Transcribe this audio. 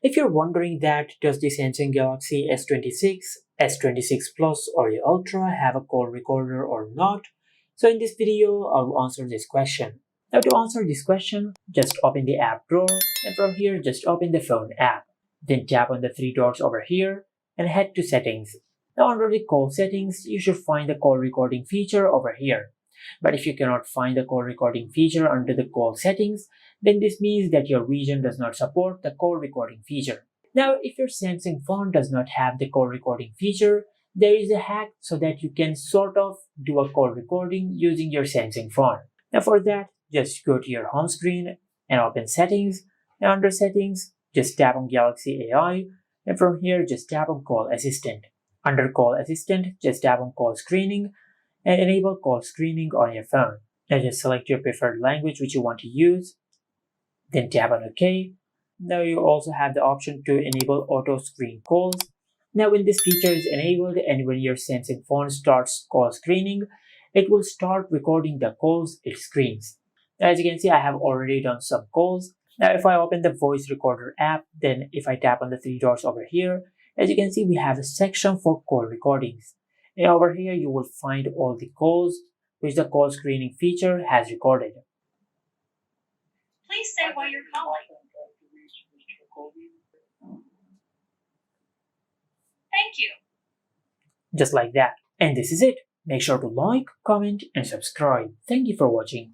If you're wondering that does the Samsung Galaxy S26, S26 Plus or the Ultra have a call recorder or not, so in this video I'll answer this question. Now to answer this question, just open the app drawer and from here just open the phone app. Then tap on the three dots over here and head to settings. Now under the call settings, you should find the call recording feature over here. But if you cannot find the call recording feature under the call settings, then this means that your region does not support the call recording feature. Now, if your Samsung phone does not have the call recording feature, there is a hack so that you can sort of do a call recording using your Samsung phone. Now for that, just go to your home screen and open settings, and under settings, just tap on Galaxy AI, and from here just tap on Call Assistant. Under Call Assistant, just tap on Call Screening and enable call screening on your phone. Now just select your preferred language which you want to use, then tap on OK. Now you also have the option to enable auto screen calls. Now when this feature is enabled and when your Samsung phone starts call screening, it will start recording the calls it screens. Now, as you can see, I have already done some calls. Now if I open the voice recorder app, then if I tap on the three dots over here, as you can see we have a section for call recordings. And over here you will find all the calls which the call screening feature has recorded. Please say why you're calling. Thank you. Just like that. And this is it. Make sure to like, comment and subscribe. Thank you for watching.